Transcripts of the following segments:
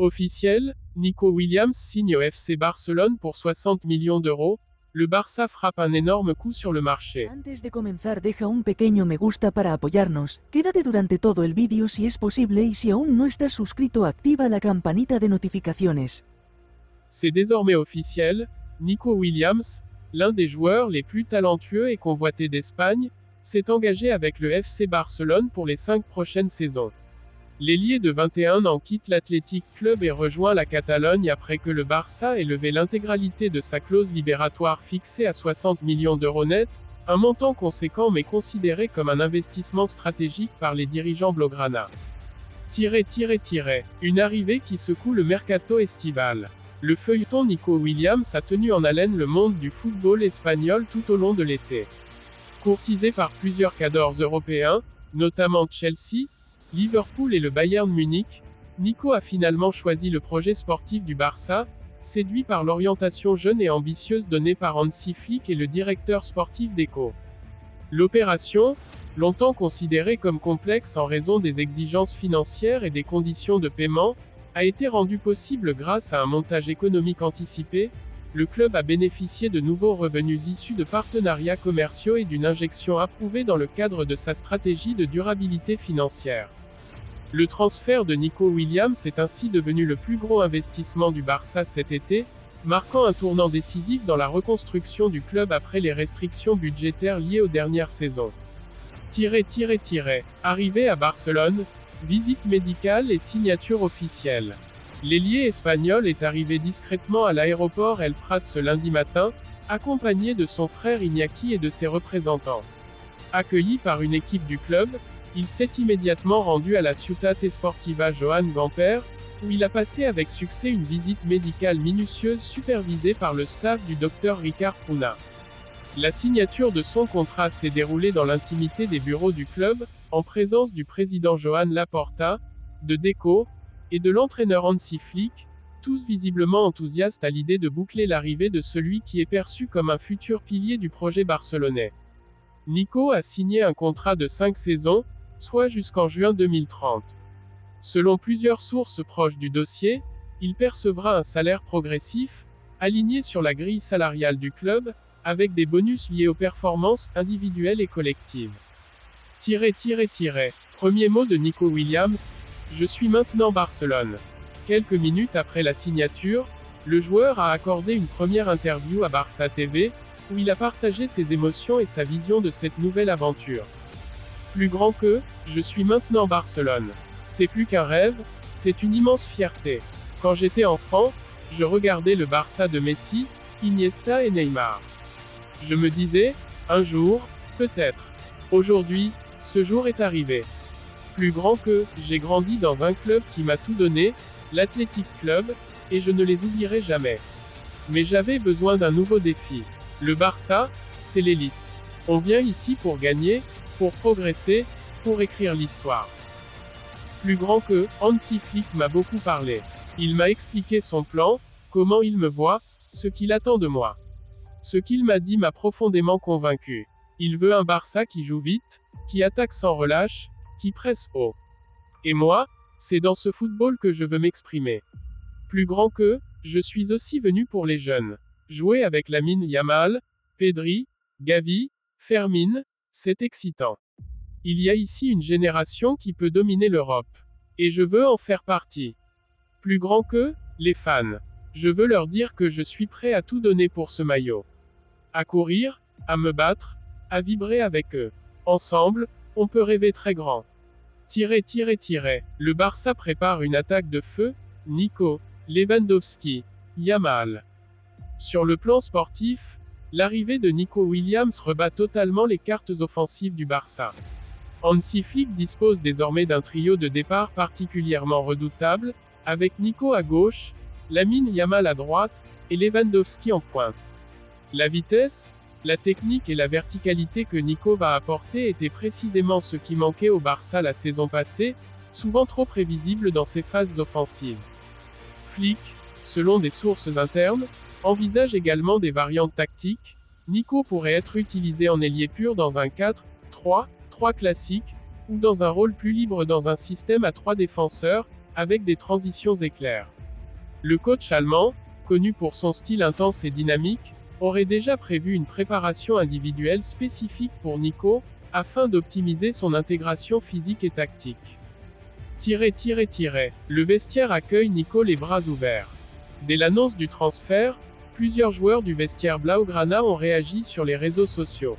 Officiel, Nico Williams signe au FC Barcelone pour 60 millions d'euros. Le Barça frappe un énorme coup sur le marché. Antes de comenzar deja un pequeño me gusta para apoyarnos, quédate durante todo el vídeo si es posible y si aún no estás suscrito activa la campanita de notificaciones. C'est désormais officiel, Nico Williams, l'un des joueurs les plus talentueux et convoités d'Espagne, s'est engagé avec le FC Barcelone pour les 5 prochaines saisons. L'ailier de 21 ans quitte l'Athletic Club et rejoint la Catalogne après que le Barça ait levé l'intégralité de sa clause libératoire fixée à 60 millions d'euros net, un montant conséquent mais considéré comme un investissement stratégique par les dirigeants blaugrana. Une arrivée qui secoue le mercato estival. Le feuilleton Nico Williams a tenu en haleine le monde du football espagnol tout au long de l'été. Courtisé par plusieurs cadors européens, notamment Chelsea, Liverpool et le Bayern Munich, Nico a finalement choisi le projet sportif du Barça, séduit par l'orientation jeune et ambitieuse donnée par Hansi Flick et le directeur sportif d'Eco. L'opération, longtemps considérée comme complexe en raison des exigences financières et des conditions de paiement, a été rendue possible grâce à un montage économique anticipé. Le club a bénéficié de nouveaux revenus issus de partenariats commerciaux et d'une injection approuvée dans le cadre de sa stratégie de durabilité financière. Le transfert de Nico Williams est ainsi devenu le plus gros investissement du Barça cet été, marquant un tournant décisif dans la reconstruction du club après les restrictions budgétaires liées aux dernières saisons. Arrivée à Barcelone, visite médicale et signature officielle. L'ailier espagnol est arrivé discrètement à l'aéroport El Prat ce lundi matin, accompagné de son frère Iñaki et de ses représentants. Accueilli par une équipe du club, il s'est immédiatement rendu à la Ciutat Esportiva Joan Gamper, où il a passé avec succès une visite médicale minutieuse supervisée par le staff du Dr Ricard Pruna. La signature de son contrat s'est déroulée dans l'intimité des bureaux du club, en présence du président Joan Laporta, de Deco, et de l'entraîneur Hansi Flick, tous visiblement enthousiastes à l'idée de boucler l'arrivée de celui qui est perçu comme un futur pilier du projet barcelonais. Nico a signé un contrat de 5 saisons, soit jusqu'en juin 2030. Selon plusieurs sources proches du dossier, il percevra un salaire progressif, aligné sur la grille salariale du club, avec des bonus liés aux performances individuelles et collectives. Premier mot de Nico Williams, je suis maintenant Barcelone. Quelques minutes après la signature, le joueur a accordé une première interview à Barça TV, où il a partagé ses émotions et sa vision de cette nouvelle aventure. Plus grand que, je suis maintenant Barcelone. C'est plus qu'un rêve, c'est une immense fierté. Quand j'étais enfant, je regardais le Barça de Messi, Iniesta et Neymar. Je me disais, un jour, peut-être. Aujourd'hui, ce jour est arrivé. Plus grand que, j'ai grandi dans un club qui m'a tout donné, l'Athletic Club, et je ne les oublierai jamais. Mais j'avais besoin d'un nouveau défi. Le Barça, c'est l'élite. On vient ici pour gagner, pour progresser, pour écrire l'histoire. Plus grand que, Hansi Flick m'a beaucoup parlé. Il m'a expliqué son plan, comment il me voit, ce qu'il attend de moi. Ce qu'il m'a dit m'a profondément convaincu. Il veut un Barça qui joue vite, qui attaque sans relâche, qui presse haut. Et moi, c'est dans ce football que je veux m'exprimer. Plus grand que, je suis aussi venu pour les jeunes. Jouer avec Lamine Yamal, Pedri, Gavi, Fermin, c'est excitant. Il y a ici une génération qui peut dominer l'Europe. Et je veux en faire partie. Plus grand que, les fans. Je veux leur dire que je suis prêt à tout donner pour ce maillot. À courir, à me battre, à vibrer avec eux. Ensemble, on peut rêver très grand. Le Barça prépare une attaque de feu, Nico, Lewandowski, Yamal. Sur le plan sportif, l'arrivée de Nico Williams rebat totalement les cartes offensives du Barça. Hansi Flick dispose désormais d'un trio de départ particulièrement redoutable, avec Nico à gauche, Lamine Yamal à droite, et Lewandowski en pointe. La vitesse, la technique et la verticalité que Nico va apporter étaient précisément ce qui manquait au Barça la saison passée, souvent trop prévisible dans ses phases offensives. Flick, selon des sources internes, envisage également des variantes tactiques. Nico pourrait être utilisé en ailier pur dans un 4-3-3 classique, ou dans un rôle plus libre dans un système à 3 défenseurs, avec des transitions éclairs. Le coach allemand, connu pour son style intense et dynamique, aurait déjà prévu une préparation individuelle spécifique pour Nico, afin d'optimiser son intégration physique et tactique. Le vestiaire accueille Nico les bras ouverts. Dès l'annonce du transfert, plusieurs joueurs du vestiaire Blaugrana ont réagi sur les réseaux sociaux.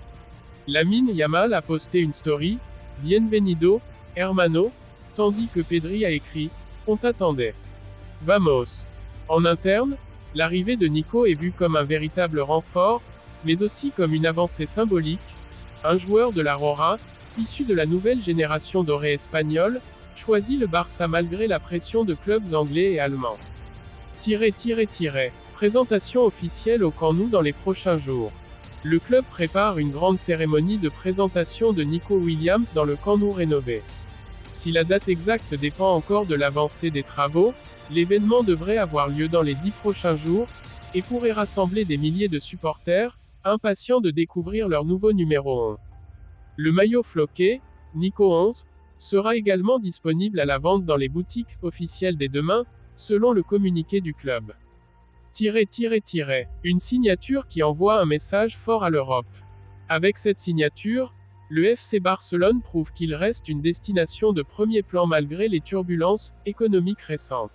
Lamine Yamal a posté une story, Bienvenido, hermano, tandis que Pedri a écrit, on t'attendait. Vamos. En interne, l'arrivée de Nico est vue comme un véritable renfort, mais aussi comme une avancée symbolique. Un joueur de la Roja, issu de la nouvelle génération dorée espagnole, choisit le Barça malgré la pression de clubs anglais et allemands. Présentation officielle au Camp Nou dans les prochains jours. Le club prépare une grande cérémonie de présentation de Nico Williams dans le Camp Nou rénové. Si la date exacte dépend encore de l'avancée des travaux, l'événement devrait avoir lieu dans les 10 prochains jours, et pourrait rassembler des milliers de supporters, impatients de découvrir leur nouveau numéro 11. Le maillot floqué, Nico 11, sera également disponible à la vente dans les boutiques officielles dès demain, selon le communiqué du club. Une signature qui envoie un message fort à l'Europe. Avec cette signature, le FC Barcelone prouve qu'il reste une destination de premier plan malgré les turbulences économiques récentes.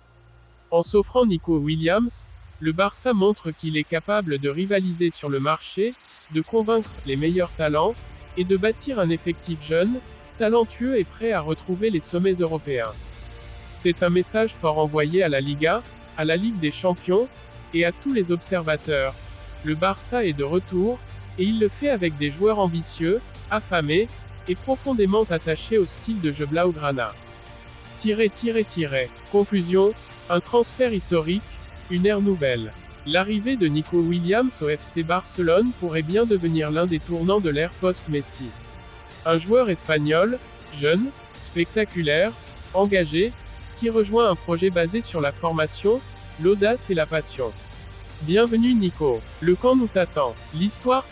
En s'offrant Nico Williams, le Barça montre qu'il est capable de rivaliser sur le marché, de convaincre les meilleurs talents, et de bâtir un effectif jeune, talentueux et prêt à retrouver les sommets européens. C'est un message fort envoyé à la Liga, à la Ligue des Champions, et à tous les observateurs. Le Barça est de retour, et il le fait avec des joueurs ambitieux, affamés, et profondément attachés au style de jeu Blaugrana. Conclusion, un transfert historique, une ère nouvelle. L'arrivée de Nico Williams au FC Barcelone pourrait bien devenir l'un des tournants de l'ère post-Messi. Un joueur espagnol, jeune, spectaculaire, engagé, qui rejoint un projet basé sur la formation, l'audace et la passion. Bienvenue Nico, le Camp Nou t'attend. L'histoire